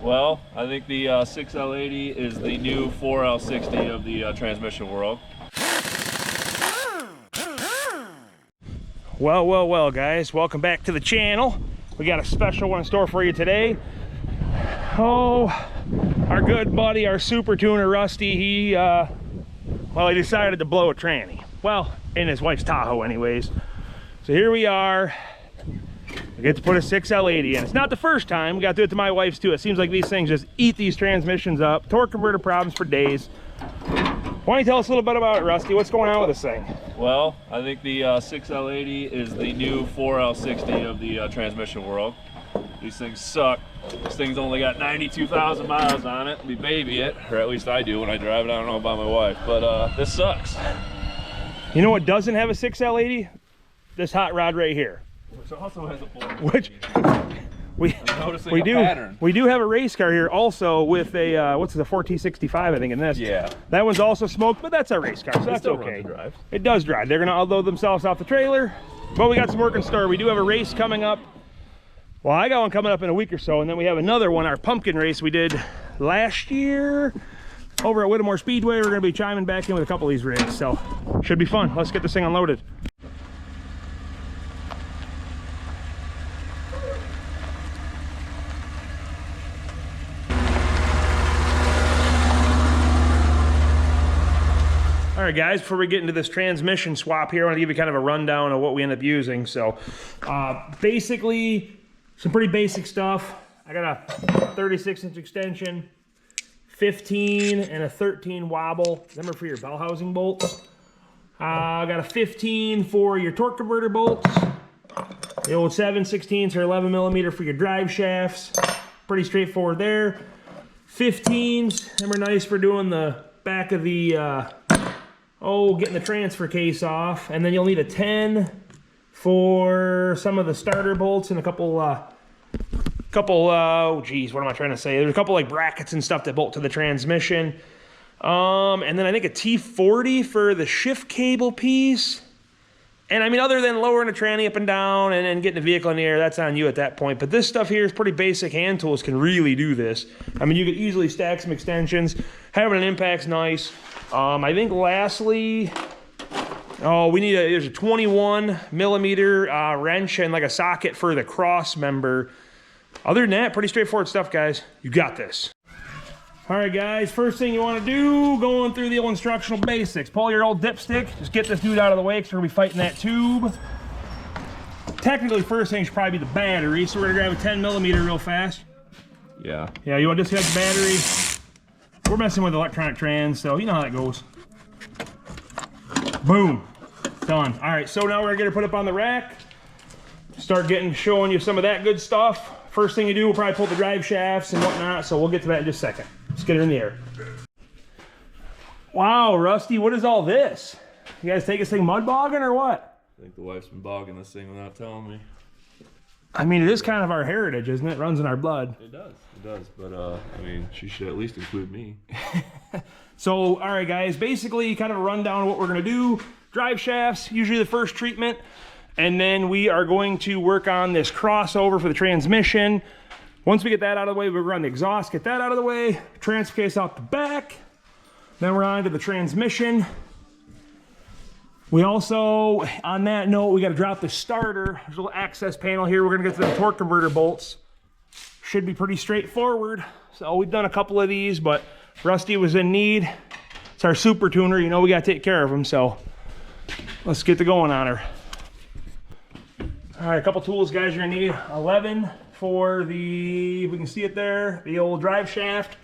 Well, I think the 6L80 is the new 4L60 of the transmission world. Well, guys, welcome back to the channel. We got a special one in store for you today. Oh, our good buddy, our super tuner Rusty, he decided to blow a tranny. Well, in his wife's Tahoe anyways. So here we are. I get to put a 6L80 in. It's not the first time. We got to do it to my wife's too. It seems like these things just eat these transmissions up. Torque converter problems for days. Why don't you tell us a little bit about it, Rusty? What's going on with this thing? Well, I think the 6L80 is the new 4L60 of the transmission world. These things suck. This thing's only got 92,000 miles on it. We baby it, or at least I do when I drive it. I don't know about my wife, but this sucks. You know what doesn't have a 6L80? This hot rod right here. Which also has a full. Which we do have a race car here also with a what's the 4T65 I think in this. Yeah. That one's also smoked, but that's a race car, so that's okay. It does drive. They're gonna unload themselves off the trailer, but we got some work in store. We do have a race coming up. Well, I got one coming up in a week or so, and then we have another one, our pumpkin race we did last year over at Whittemore Speedway. We're gonna be chiming back in with a couple of these rigs, so should be fun. Let's get this thing unloaded. All right, guys, before we get into this transmission swap here, I want to give you kind of a rundown of what we end up using. So basically, some pretty basic stuff. I got a 36-inch extension, 15 and a 13 wobble. Remember for your bell housing bolts. I got a 15 for your torque converter bolts. The old 7/16 or 11 millimeter for your drive shafts. Pretty straightforward there. 15s, them are nice for doing the back of the getting the transfer case off. And then you'll need a 10 for some of the starter bolts and a couple, what am I trying to say? There's a couple like brackets and stuff that bolt to the transmission. And then I think a T40 for the shift cable piece. And I mean, other than lowering the tranny up and down and then getting the vehicle in the air, that's on you at that point. But this stuff here is pretty basic. Hand tools can really do this. I mean, you could easily stack some extensions. Having an impact's nice. I think lastly, there's a 21 millimeter wrench and like a socket for the cross member. Other than that, pretty straightforward stuff, guys. You got this. All right, guys, first thing you want to do, going through the old instructional basics. Pull your old dipstick, just get this dude out of the way because we're gonna be fighting that tube. Technically, first thing should probably be the battery, so we're gonna grab a 10 millimeter real fast. Yeah. Yeah, you want to disconnect the battery. We're messing with electronic trans, so you know how that goes. Boom, done. All right, so now we're gonna put it up on the rack. Start showing you some of that good stuff. First thing you do, we'll probably pull the drive shafts and whatnot, so we'll get to that in just a second. Let's get it in the air. Wow, Rusty, what is all this? You guys take this thing mud bogging or what? I think the wife's been bogging this thing without telling me. I mean, it is kind of our heritage, isn't it? It runs in our blood. It does, but I mean, she should at least include me. So, all right, guys, basically kind of a rundown of what we're gonna do. Drive shafts, usually the first treatment. And then we are going to work on this crossover for the transmission. Once we get that out of the way, we'll run the exhaust, get that out of the way, transfer case out the back. Then we're on to the transmission. We also, on that note, we got to drop the starter. There's a little access panel here. We're going to get to the torque converter bolts. Should be pretty straightforward. So we've done a couple of these, but Rusty was in need. It's our super tuner. You know we got to take care of him, so let's get the going on her. All right, a couple tools, guys. You're gonna need 11 for the, if we can see it there, the old drive shaft.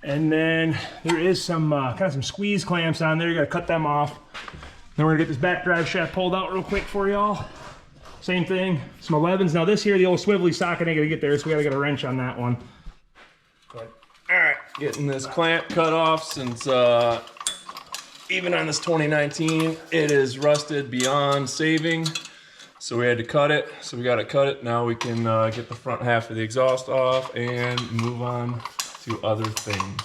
And then there is some kind of some squeeze clamps on there. You gotta cut them off. Then we're gonna get this back drive shaft pulled out real quick for y'all. Same thing, some 11s. Now this here, the old swivelly socket ain't gonna get there, so we gotta get a wrench on that one. All right, getting this clamp cut off since even on this 2019, it is rusted beyond saving. So we had to cut it, so we got to cut it. Now we can get the front half of the exhaust off and move on to other things.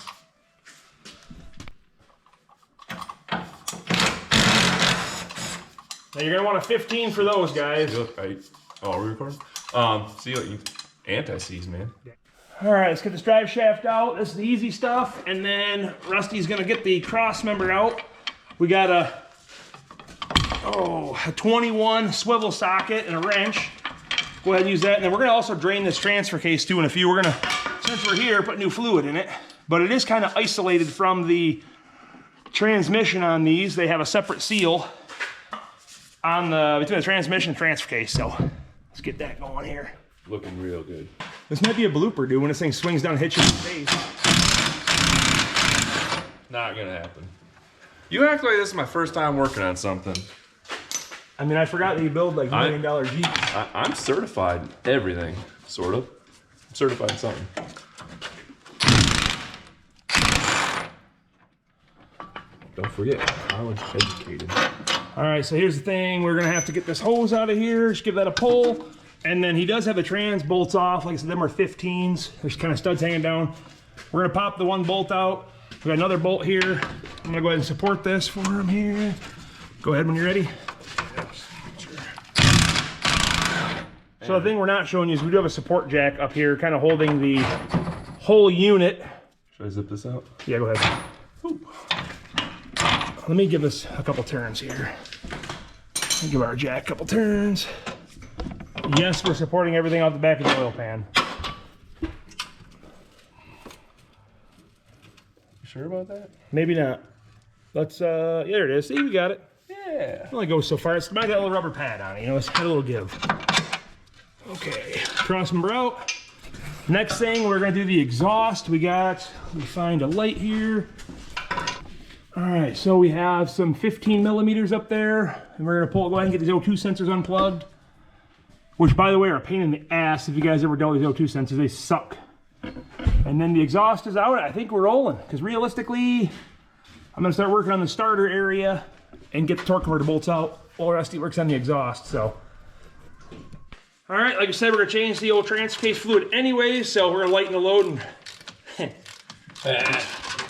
Now you're gonna want a 15 for those, guys. Oh, are we recording? See what you anti-seize, man. All right, let's get this drive shaft out. This is the easy stuff. And then Rusty's gonna get the cross member out. We got a 21 swivel socket and a wrench. Go ahead and use that. And then we're gonna also drain this transfer case too in a few. We're gonna, since we're here, put new fluid in it. But it is kind of isolated from the transmission on these. They have a separate seal on between the transmission and transfer case. So let's get that going here. Looking real good. This might be a blooper, dude, when this thing swings down and hits you in the face. Not gonna happen. You act like this is my first time working on something. I mean, I forgot that you build like $1 million Jeeps. I'm certified in everything, sort of. I'm certified in something. Don't forget, college educated. All right, so here's the thing. We're gonna have to get this hose out of here. Just give that a pull. And then he does have the trans bolts off. Like I said, them are 15s. There's kind of studs hanging down. We're gonna pop the one bolt out. We got another bolt here. I'm gonna go ahead and support this for him here. Go ahead when you're ready. So the thing we're not showing you is we do have a support jack up here, kind of holding the whole unit. Should I zip this out? Yeah, go ahead. Ooh. Let me give this a couple turns here. Give our jack a couple turns. Yes, we're supporting everything off the back of the oil pan. You sure about that? Maybe not. Let's, there it is. See, we got it. Yeah. It only goes so far. It's got a little rubber pad on it, you know, it's got a little give. Okay, cross member out. Next thing, we're gonna do the exhaust. We find a light here. All right, so we have some 15 millimeters up there, and we're gonna go ahead and get these O2 sensors unplugged. Which, by the way, are a pain in the ass if you guys ever dealt with these O2 sensors. They suck. And then the exhaust is out. I think we're rolling. Because realistically, I'm going to start working on the starter area and get the torque converter bolts out while Rusty works on the exhaust. So, all right, like I said, we're going to change the old transfer case fluid anyway. So we're going to lighten the load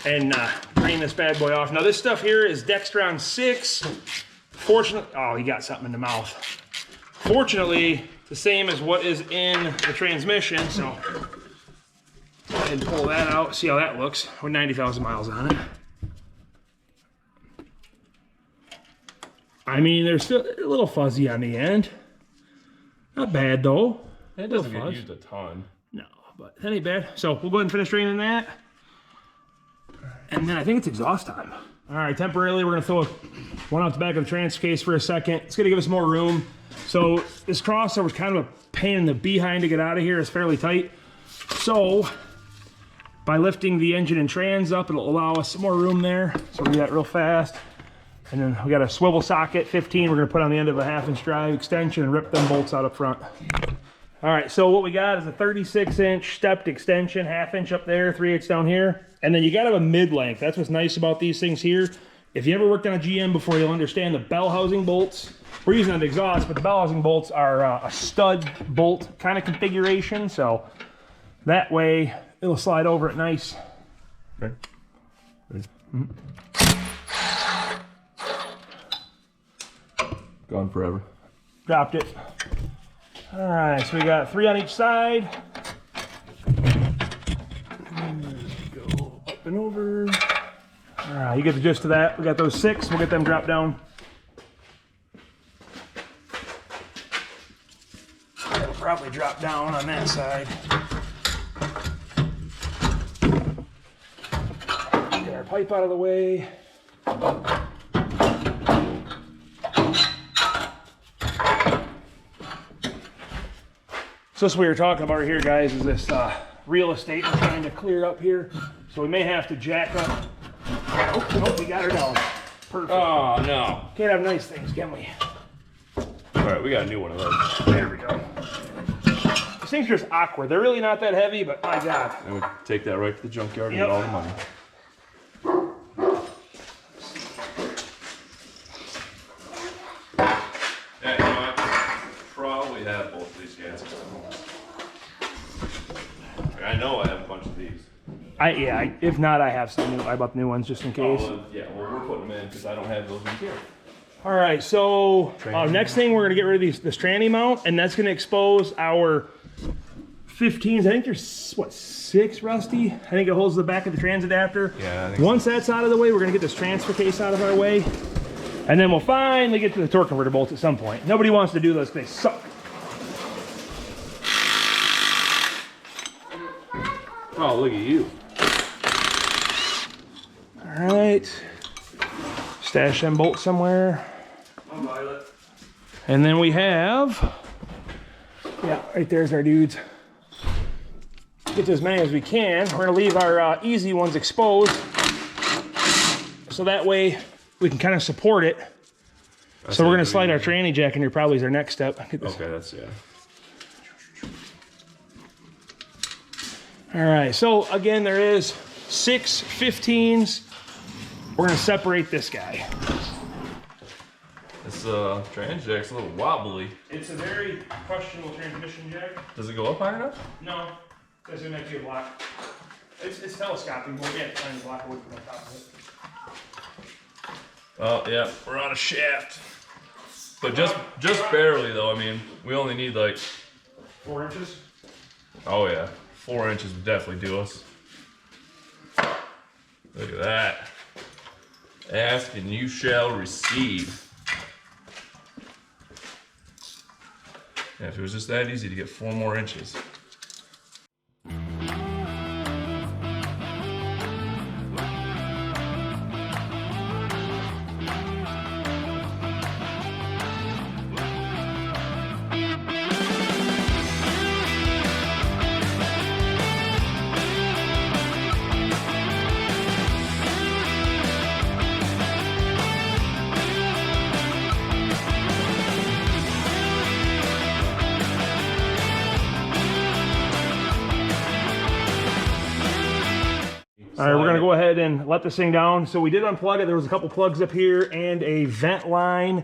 and drain this bad boy off. Now, this stuff here is Dextron 6. Fortunately, oh, he got something in the mouth. Fortunately, it's the same as what is in the transmission, so go ahead and pull that out, see how that looks with 90,000 miles on it. I mean, they're still a little fuzzy on the end. Not bad, though. It doesn't get used a ton. No, but that ain't bad. So we'll go ahead and finish draining that. And then I think it's exhaust time. All right, temporarily, we're going to throw one out the back of the transfer case for a second. It's going to give us more room. So this crossover is kind of a pain in the behind to get out of here. It's fairly tight. So by lifting the engine and trans up, it'll allow us some more room there. So we'll do that real fast. And then we got a swivel socket, 15. We're going to put on the end of a 1/2-inch drive extension and rip them bolts out up front. All right, so what we got is a 36-inch stepped extension, 1/2 inch up there, 3/8 down here. And then you got to have a mid-length. That's what's nice about these things here. If you ever worked on a GM before, you'll understand the bell housing bolts. We're using an exhaust, but the bell housing bolts are a stud bolt kind of configuration. So that way it'll slide over it nice. Okay. Gone forever. Dropped it. All right, so we got 3 on each side. Go up and over. All right, you get the gist of that. We got those 6. We'll get them dropped down. It'll probably drop down on that side. Get our pipe out of the way. So this what we were talking about right here, guys, is this real estate we're trying to clear up here. So we may have to jack up. Oh, nope, we got her down. Perfect. Oh, no. Can't have nice things, can we? All right, we got a new one of those. There we go. These things are just awkward. They're really not that heavy, but my God. And we take that right to the junkyard and get all the money. Yeah, you know, I probably have both of these gaskets at home. I know I have a bunch of these. If not, I have some new. I bought the new ones just in case. Yeah, well, we're putting them in because I don't have those ones here. All right, so next thing we're gonna get rid of this tranny mount, and that's gonna expose our 15s. I think there's, what, 6, Rusty? I think it holds the back of the trans adapter. Yeah, I think Once that's out of the way, we're gonna get this transfer case out of our way. And then we'll finally get to the torque converter bolts at some point. Nobody wants to do those, they suck. Oh, look at you. All right. Stash them bolts somewhere. And then we have, yeah, right there's our dudes. Get to as many as we can. We're gonna leave our easy ones exposed, so that way we can kind of support it. So we're gonna slide our tranny jack in here probably as our next step. Okay, that's, yeah. All right, so again, there is 6 15s. We're gonna separate this guy. This trans jack's a little wobbly. It's a very questionable transmission jack. Does it go up high enough? No, doesn't make you a block. It's telescoping, but we have to find a block of wood on top of it. Oh yeah, we're on a shaft. But just barely though. I mean, we only need like 4 inches. Oh yeah, 4 inches would definitely do us. Look at that. Ask and you shall receive. Yeah, if it was just that easy to get 4 more inches. All right, we're gonna go ahead and let this thing down. So we did unplug it. There was a couple plugs up here and a vent line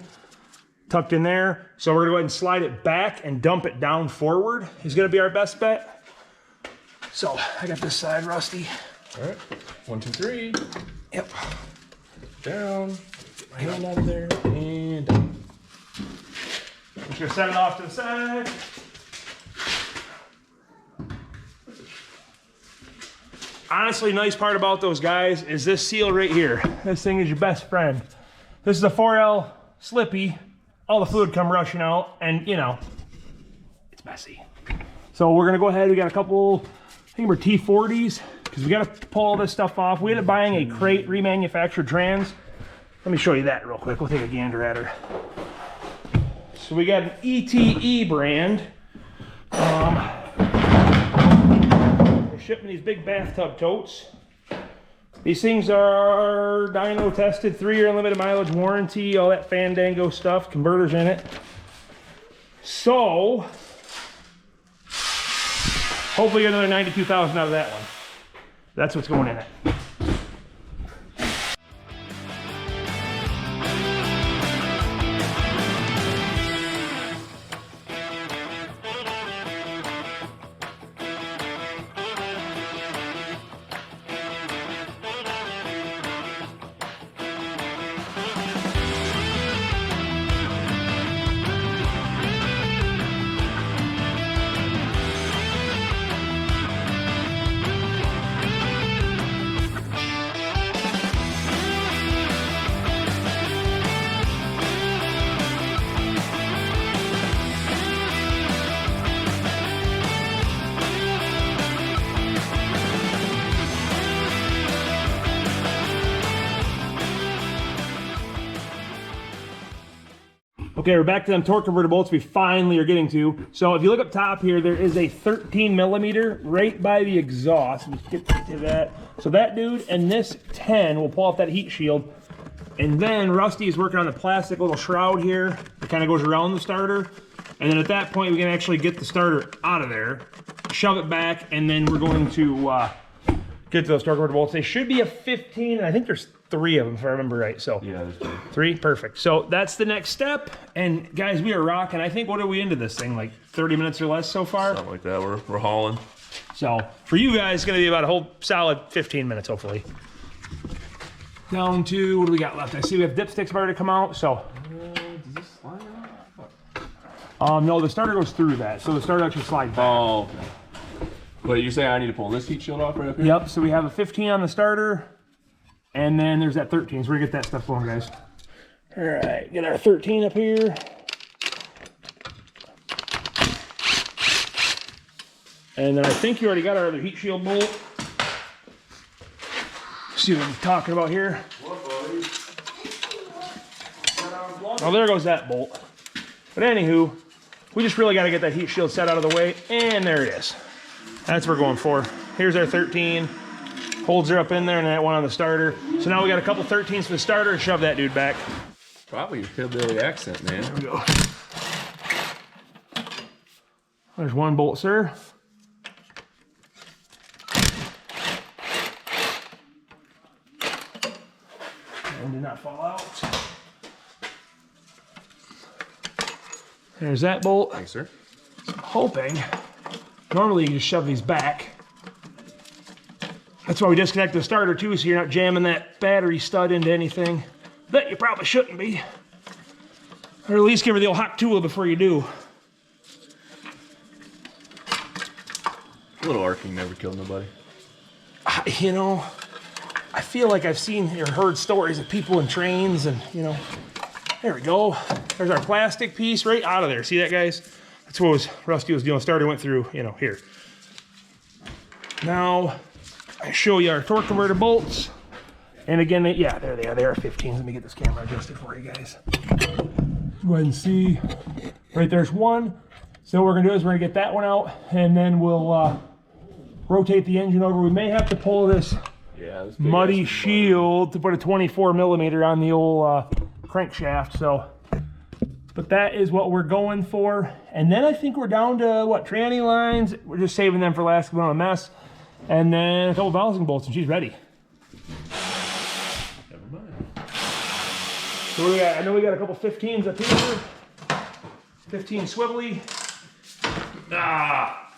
tucked in there. So we're gonna go ahead and slide it back and dump it down forward is gonna be our best bet. So I got this side, Rusty. All right, 1, 2, 3. Yep. Down. Get my hand out of there and down. I'm just gonna set it off to the side. Honestly, nice part about those guys is this seal right here. This thing is your best friend. This is a 4L Slippy. All the fluid come rushing out, and you know, it's messy. So we're gonna go ahead. We got a couple, I think we're T40s, because we gotta pull all this stuff off. We ended up buying a crate remanufactured trans. Let me show you that real quick. We'll take a gander at her. So we got an ETE brand. Shipping these big bathtub totes. These things are dyno tested, 3-year unlimited mileage warranty, all that fandango stuff, converters in it. So, hopefully get another 92,000 out of that one. That's what's going in it. Okay, we're back to them torque converter bolts we finally are getting to. So if you look up top here, there is a 13 millimeter right by the exhaust. Let's get to that. So that dude and this 10 will pull off that heat shield. And then Rusty is working on the plastic little shroud here that kind of goes around the starter. And then at that point, we can actually get the starter out of there, shove it back, and then we're going to get to those torque converter bolts. They should be a 15, and I think there's 3 of them if I remember right. So yeah, there's 3. 3, perfect. So that's the next step. And guys, we are rocking. I think, what are we into this thing? Like 30 minutes or less so far? Something like that. We're hauling. So for you guys, it's gonna be about a whole solid 15 minutes, hopefully. Down to, what do we got left? I see we have dipsticks ready to come out, so. Does this slide out? No, the starter goes through that. So the starter actually slides back. Oh, okay. But you're saying I need to pull this heat shield off right up here? Yep, so we have a 15 on the starter, and then there's that 13, so we're gonna get that stuff going, guys. All right, get our 13 up here. And then I think you already got our other heat shield bolt. See what I'm talking about here? Oh, there goes that bolt. But anywho, we just really got to get that heat shield set out of the way, and there it is. That's what we're going for. Here's our 13. Holds her up in there, and that one on the starter. So now we got a couple 13s for the starter. Shove that dude back. Probably your hillbilly accent, man. There we go. There's one bolt, sir. And did not fall out. There's that bolt. Thanks, sir. I'm hoping. Normally you just shove these back. That's why we disconnect the starter too, so you're not jamming that battery stud into anything that you probably shouldn't be. Or at least give her the old hot tool before you do. A little arcing never killed nobody. You know, I feel like I've seen or heard stories of people in trains and, you know, there we go. There's our plastic piece right out of there. See that, guys? That's what Rusty was doing. Starter went through, you know, here. Now, I show you our torque converter bolts. And again, yeah, there they are. They are 15s. Let me get this camera adjusted for you guys. Go ahead and see. Right there's one. So what we're going to do is we're going to get that one out, and then we'll rotate the engine over. We may have to pull this muddy shield to put a 24 millimeter on the old crankshaft. So, but that is what we're going for. And then I think we're down to what, tranny lines. We're just saving them for last. We don't want to mess. And then a couple balancing bolts, and she's ready. Never mind. So we got, I know we got a couple 15s up here. 15 swivelly. Ah,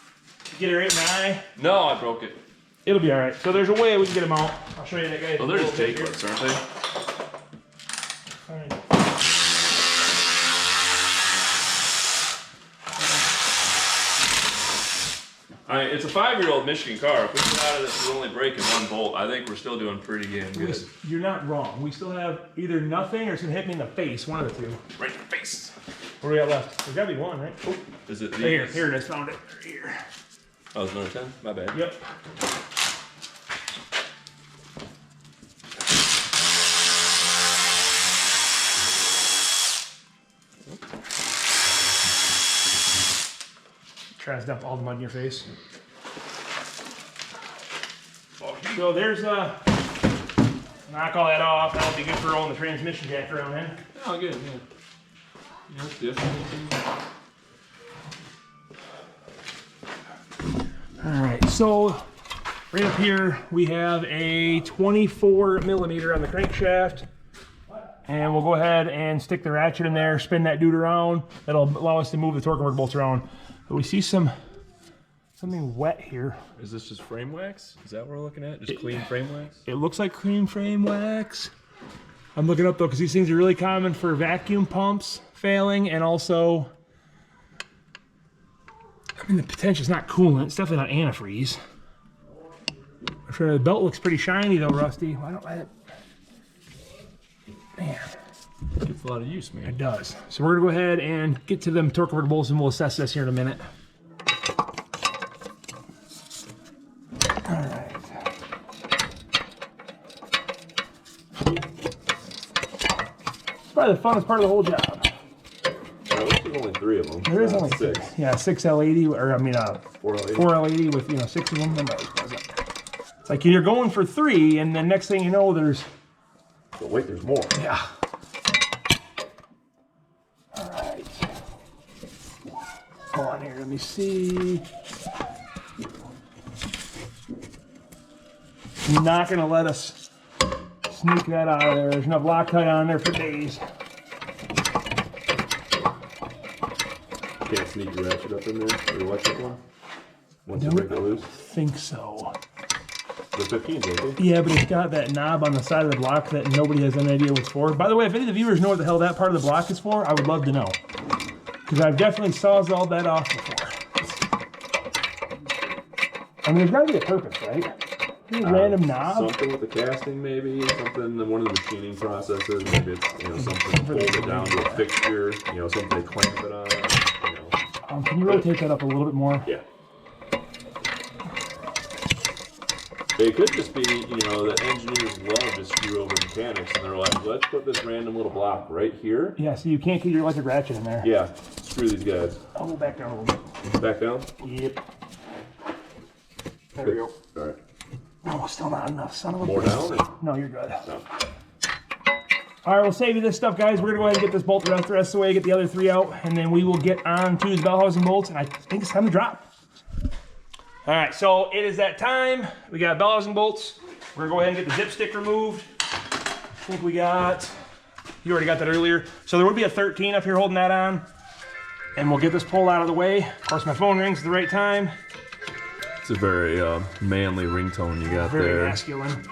get it right in the eye. No, I broke it. It'll be all right. So there's a way we can get them out. I'll show you that, guys. Oh, they're just J-clips, aren't they? All right. All right, it's a 5-year-old Michigan car. If we get out of this with only breaking one bolt, I think we're still doing pretty damn good. You're not wrong. We still have either nothing or it's gonna hit me in the face. One of the two. Right in the face. What do we got left? There's gotta be one, right? Oh, Is it here, these? here it is. Found it. Right here. Oh, it's another 10? My bad. Yep. Try to dump all the mud in your face. So there's knock all that off. That'll be good for rolling the transmission jack around in. Oh, good, yeah. Yeah, it's different. All right, so right up here we have a 24 millimeter on the crankshaft, and we'll go ahead and stick the ratchet in there, spin that dude around. That'll allow us to move the torque converter bolts around. But we see something wet here. Is this just frame wax? Is that what we're looking at? Just clean frame wax? It looks like cream frame wax. I'm looking up though because these things are really common for vacuum pumps failing, and also, I mean, the potential's not coolant. It's definitely not antifreeze. I'm sure the belt looks pretty shiny though, Rusty. Why don't I? Man, It gets a lot of use, man. it does. So we're gonna go ahead and get to them torque converter bolts, and we'll assess this here in a minute. All right. It's probably the funnest part of the whole job. There's only 3 of them. There is only 6. Yeah, 6 L80, or I mean 4L80. 4L80 with, you know, 6 of them. It's like you're going for 3, and then next thing you know, there's. But wait, there's more. Yeah. All right. Come on here, let me see. You're not gonna let us sneak that out of there. There's enough Loctite on there for days. Can't sneak your ratchet up in there, or your electric one? Once you No, break it loose? I think so. The 15s, okay? Yeah, but it's got that knob on the side of the block that nobody has any idea what's for. By the way, if any of the viewers know what the hell that part of the block is for, I would love to know. Because I've definitely sawzalled that off before. I mean, there's got to be a purpose, right? Random knob. Something with the casting, maybe. Something in one of the machining processes. Maybe it's something to hold it down to a fixture. Something they clamp it on. Can you rotate that up a little bit more? Yeah. It could just be, that engineers love to screw over mechanics, and they're like, let's put this random little block right here. Yeah, so you can't get your electric ratchet in there. Yeah, screw these guys. I'll go back down a little bit. Back down? Yep. There we go. All right. Oh, still not enough, son of a More bitch. down? Or? No, you're good. No. All right, we'll save you this stuff, guys. We're gonna go ahead and get this bolt the rest of the way, get the other 3 out, and then we will get on to the bell housing bolts, and I think it's time to drop. All right, so it is that time. We got bell housing bolts. We're gonna go ahead and get the dipstick removed. I think we got, you already got that earlier. So there would be a 13 up here holding that on, and we'll get this pulled out of the way. Of course, my phone rings at the right time. It's a very manly ringtone you got Very there. masculine.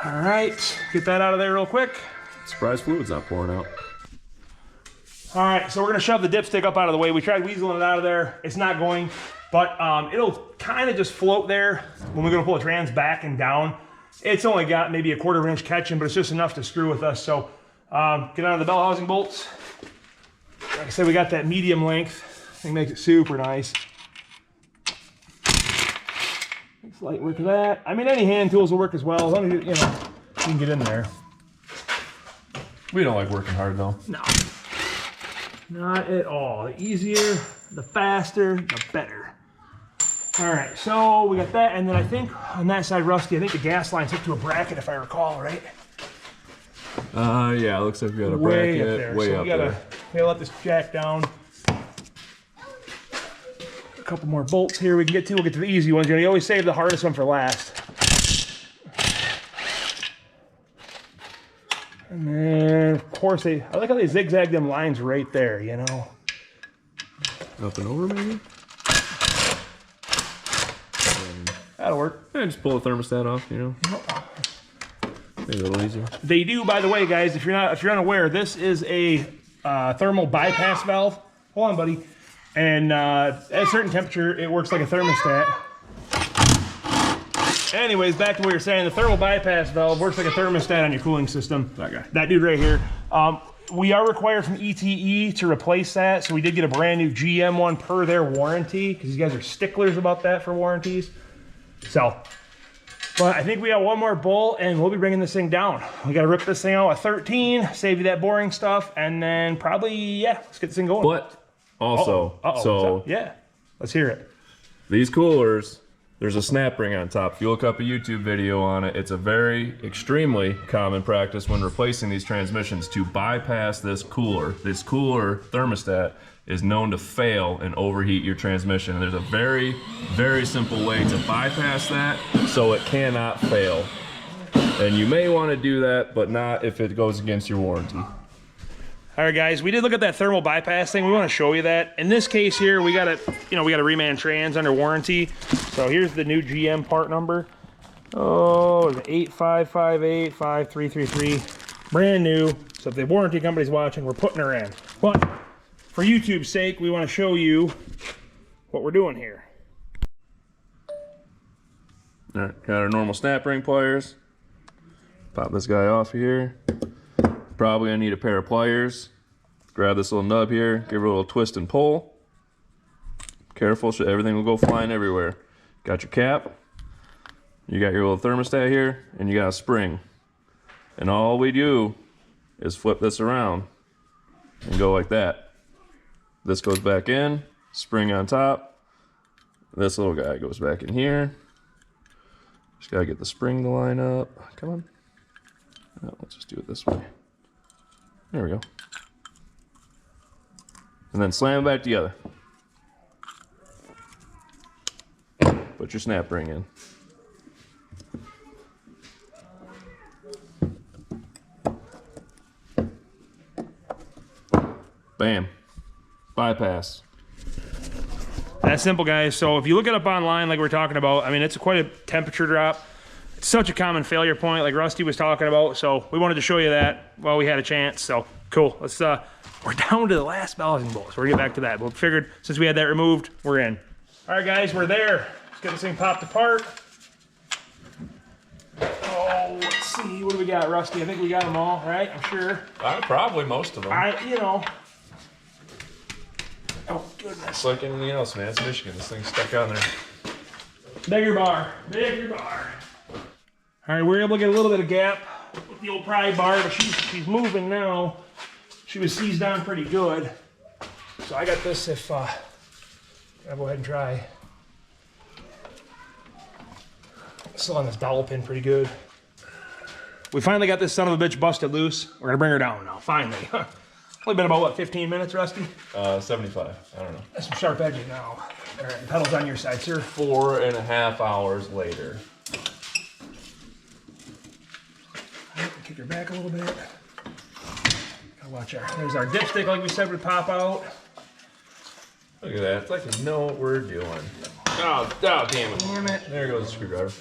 All right, get that out of there real quick. Surprise fluid's not pouring out. All right, so we're gonna shove the dipstick up out of the way. We tried weaseling it out of there. It's not going, but it'll kind of just float there when we're gonna pull the trans back and down. It's only got maybe a 1/4 inch catching, but it's just enough to screw with us. So get on the bell housing bolts. Like I said, we got that medium length. I think makes it super nice. Makes light work of that. I mean, any hand tools will work as well, as long as you can get in there. We don't like working hard though. No. Not at all. The easier, the faster, the better. All right, so we got that, and then I think on that side, Rusty, I think the gas line's hooked to a bracket, if I recall, right? Yeah, it looks like we got a Way bracket up there. way So up we gotta, there. let this jack down. A couple more bolts here we can get to. We'll get to the easy ones. You always save the hardest one for last. And then, of course, I like how they zigzag them lines right there, Up and over, maybe? That'll work. Yeah, just pull the thermostat off, Maybe a little easier. They do, by the way, guys, if you're unaware, this is a thermal bypass valve. Hold on, buddy. And at a certain temperature, it works like a thermostat. Anyways, back to what you're saying. The thermal bypass valve works like a thermostat on your cooling system. That guy. That dude right here. We are required from ETE to replace that, so we did get a brand new GM one per their warranty, because these guys are sticklers about that for warranties. So, but I think we got one more bolt, and we'll be bringing this thing down. We got to rip this thing out at 13, save you that boring stuff, and then probably, yeah, let's get this thing going. But also, so yeah, let's hear it. these coolers, there's a snap ring on top. If you look up a YouTube video on it, it's a very extremely common practice when replacing these transmissions to bypass this cooler. This cooler thermostat is known to fail and overheat your transmission. And there's a very, very simple way to bypass that so it cannot fail. And you may want to do that, but not if it goes against your warranty. All right, guys, we did look at that thermal bypass thing. We want to show you that. In this case here, we got a reman trans under warranty. So here's the new GM part number. Oh, it's 85585333. Brand new. So if the warranty company's watching, we're putting her in. But for YouTube's sake, we want to show you what we're doing here. All right, got our normal snap ring pliers. Pop this guy off here. Probably gonna need a pair of pliers. Grab this little nub here, give it a little twist and pull. Careful, everything will go flying everywhere. Got your cap, you got your little thermostat here, and you got a spring. And all we do is flip this around and go like that. This goes back in, spring on top. This little guy goes back in here. Just gotta get the spring to line up. Come on. Oh, let's just do it this way. There we go. And then slam it back together. Put your snap ring in. Bam. Bypass. That's simple, guys. So if you look it up online, like we're talking about, I mean, it's quite a temperature drop. It's such a common failure point, like Rusty was talking about. So we wanted to show you that while we had a chance. So cool. Let's we're down to the last balancing bolt. So we're gonna get back to that. But we figured since we had that removed, we're in. All right, guys, we're there. Let's get this thing popped apart. Oh, let's see. What do we got, Rusty? I think we got them all, right? I'm sure. Probably most of them. Oh, goodness. It's like anything else, man. It's Michigan. This thing's stuck on there. Bigger bar. Bigger bar. All right, we're able to get a little bit of gap with the old pry bar, but she's moving now. She was seized on pretty good. So I got this if, I'll go ahead and try. Still on this dowel pin pretty good. We finally got this son of a bitch busted loose. We're gonna bring her down now, finally. Only been about, what, 15 minutes, Rusty? 75, I don't know. That's some sharp edging now. All right, the pedal's on your side, sir. 4.5 hours later. Kick her back a little bit. Gotta watch our, there's our dipstick like we said would pop out. Look at that, it's like we know what we're doing. Oh, damn it. Damn it. There goes the screwdriver.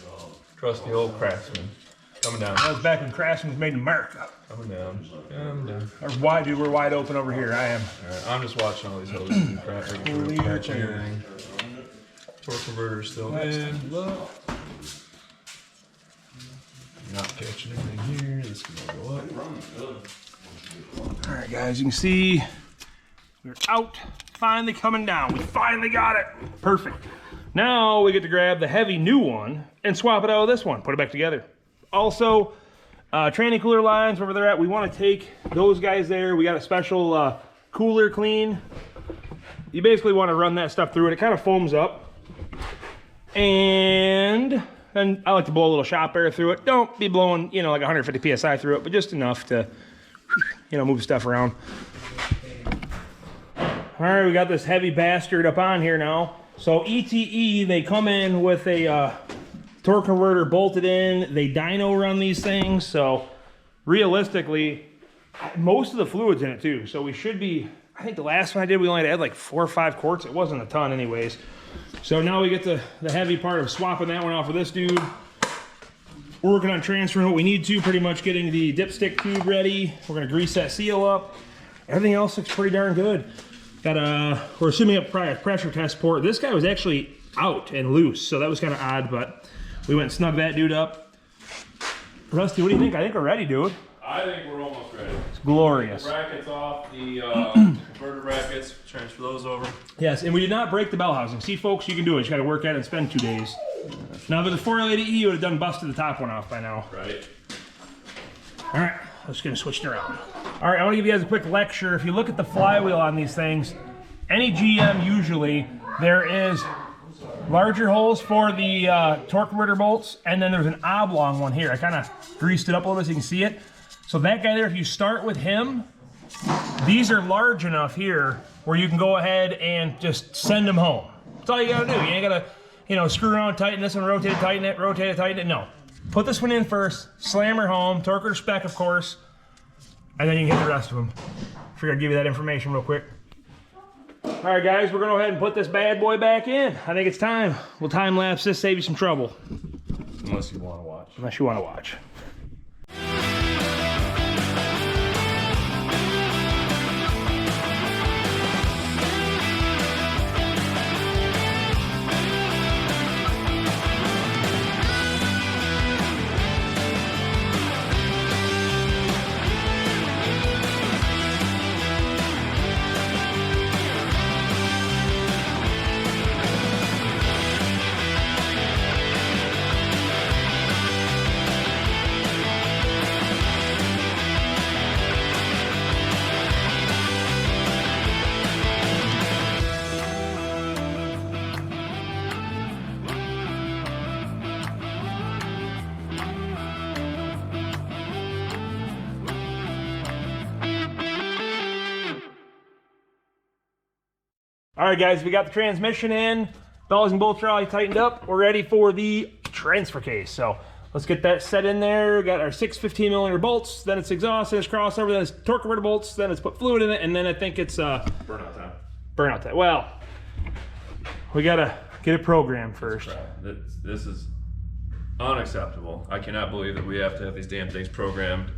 Trusty old Craftsman. Coming down. That was back when Craftsman was made in America. Coming down. Coming down. We're wide open over here. I am. Alright, I'm just watching all these hoses and crap. Catching everything. Torque converter still good. Look. Not catching anything here. This is gonna go up. All right, guys, you can see we're out. Finally coming down. We finally got it. Perfect. Now we get to grab the heavy new one and swap it out with this one. Put it back together. Also, training cooler lines, wherever they're at, we want to take those guys there. We got a special cooler clean. You basically want to run that stuff through it. It kind of foams up. And I like to blow a little shop air through it. Don't be blowing, you know, like 150 PSI through it, but just enough to, you know, move stuff around. All right, we got this heavy bastard up on here now. So ETE, they come in with a torque converter bolted in. They dyno run these things. So realistically, most of the fluid's in it too. So we should be, I think the last one I did, we only had like 4 or 5 quarts. It wasn't a ton anyways. So now we get the heavy part of swapping that one off with this dude. We're working on transferring what we need to, pretty much getting the dipstick tube ready. We're gonna grease that seal up. Everything else looks pretty darn good. We're assuming a pressure test port. This guy was actually out and loose, so that was kind of odd, but we went and snugged that dude up. Rusty, what do you think? I think we're ready, dude. I think we're almost ready. It's glorious. The brackets off, the converter brackets, transfer those over. Yes, and we did not break the bell housing. See, folks, you can do it. You just got to work at it and spend 2 days. Now, if it was 480E, you would have done busted the top one off by now. Right. All right, let's get it switched around. All right, I want to give you guys a quick lecture. If you look at the flywheel on these things, any GM usually, there is larger holes for the torque converter bolts, and then there's an oblong one here. I kind of greased it up a little bit so you can see it. So that guy there, if you start with him, these are large enough here where you can go ahead and just send them home. That's all you gotta do. You ain't gotta, you know, screw around, tighten this one, rotate it, tighten it. No. Put this one in first, slam her home, torque her to spec, of course, and then you can hit the rest of them. Figured I'd give you that information real quick. All right, guys, we're gonna go ahead and put this bad boy back in. I think it's time. We'll time lapse this, save you some trouble. Unless you want to watch. Unless you want to watch. All right, guys, we got the transmission in. Bells and bolts are all tightened up. We're ready for the transfer case. So let's get that set in there. We got our 6 15mm bolts, then it's exhaust, then it's crossover, then it's torque converter bolts, then it's put fluid in it, and then I think it's burnout time. Burnout time. Well, we gotta get it programmed first. This is unacceptable. I cannot believe that we have to have these damn things programmed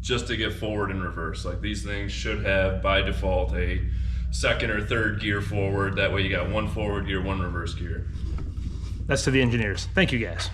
just to get forward and reverse. Like, these things should have by default a second or third gear forward. That way you got one forward gear, one reverse gear. That's to the engineers. Thank you, guys.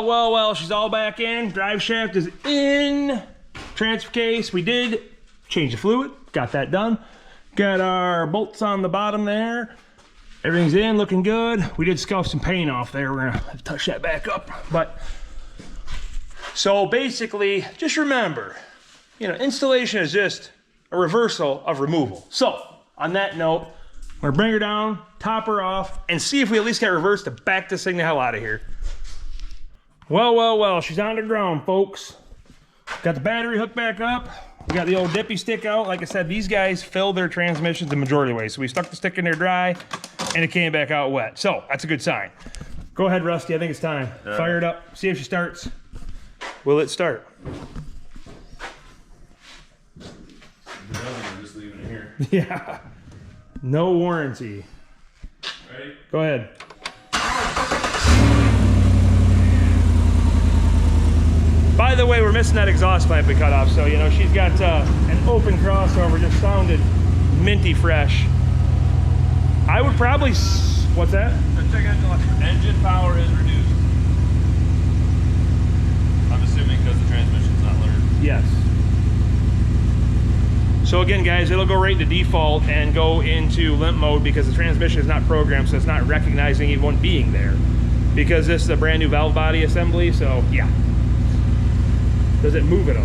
Well, she's all back in. Drive shaft is in. Transfer case, we did change the fluid. Got that done. Got our bolts on the bottom there. Everything's in, looking good. We did scuff some paint off there. We're gonna have to touch that back up. But, so basically, just remember, you know, installation is just a reversal of removal. So, on that note, we're gonna bring her down, top her off, and see if we at least get reversed to back this thing the hell out of here. Well, she's on the ground, folks. Got the battery hooked back up. We got the old dippy stick out. Like I said, these guys fill their transmissions the majority of the way. So we stuck the stick in there dry, and it came back out wet. So that's a good sign. Go ahead, Rusty. I think it's time. Fire it up. See if she starts. Will it start? Just leaving it here. Yeah. No warranty. Ready? Go ahead. By the way, we're missing that exhaust pipe we cut off, so you know she's got an open crossover, just sounded minty fresh. I would probably, what's that? Engine power is reduced. I'm assuming because the transmission's not learned. Yes. So again, guys, it'll go right into default and go into limp mode because the transmission is not programmed, so it's not recognizing even one being there. Because this is a brand new valve body assembly, so yeah. Does it move at all?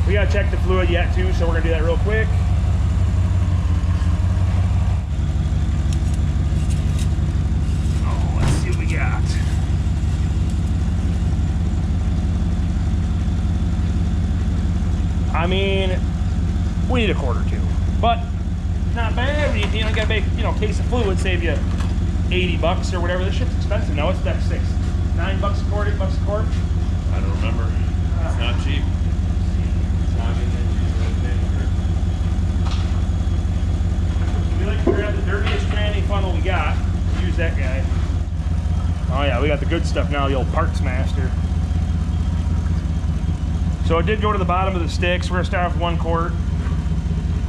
We gotta check the fluid yet too, so we're gonna do that real quick. Oh, let's see what we got. I mean, we need a quart or two, but not bad. You know, gotta make, you know, case of fluid save you 80 bucks or whatever. This shit's expensive now. It's that $9 a quart, $8 a quart. I don't remember. It's not cheap. We like to grab the dirtiest tranny funnel we got. Use that guy. Oh yeah, we got the good stuff now, the old parts master. So it did go to the bottom of the sticks. We're gonna start off with 1 quart.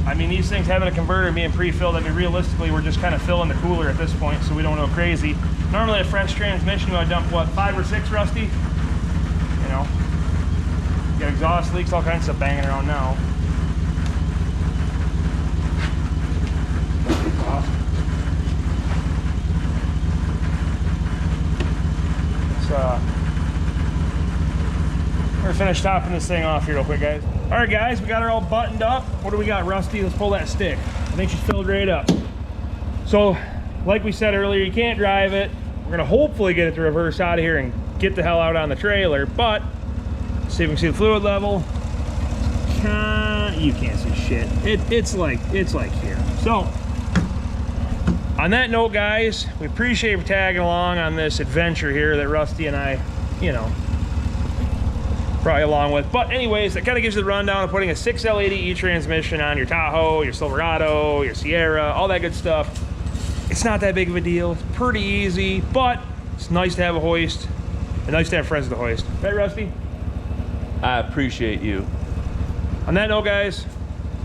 I mean, these things having a converter being pre-filled, I mean, realistically, we're just kind of filling the cooler at this point, so we don't go crazy. Normally, a fresh transmission, I dump, what, 5 or 6, Rusty? You know, you got exhaust leaks, all kinds of stuff banging around now. We're gonna finish topping this thing off here real quick, guys. All right, guys, we got her all buttoned up. What do we got, Rusty? Let's pull that stick. I think she's filled right up. So, like we said earlier, you can't drive it. We're gonna hopefully get it to reverse out of here and get the hell out on the trailer, but see if we can see the fluid level. You can't see shit. It's like here. So, on that note, guys, we appreciate you tagging along on this adventure here that Rusty and I, you know, brought you along with. But anyways, that kind of gives you the rundown of putting a 6L80E transmission on your Tahoe, your Silverado, your Sierra, all that good stuff. It's not that big of a deal. It's pretty easy, but it's nice to have a hoist and nice to have friends to hoist. Right, Rusty? I appreciate you. On that note, guys,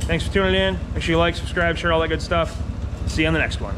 thanks for tuning in. Make sure you like, subscribe, share all that good stuff. See you on the next one.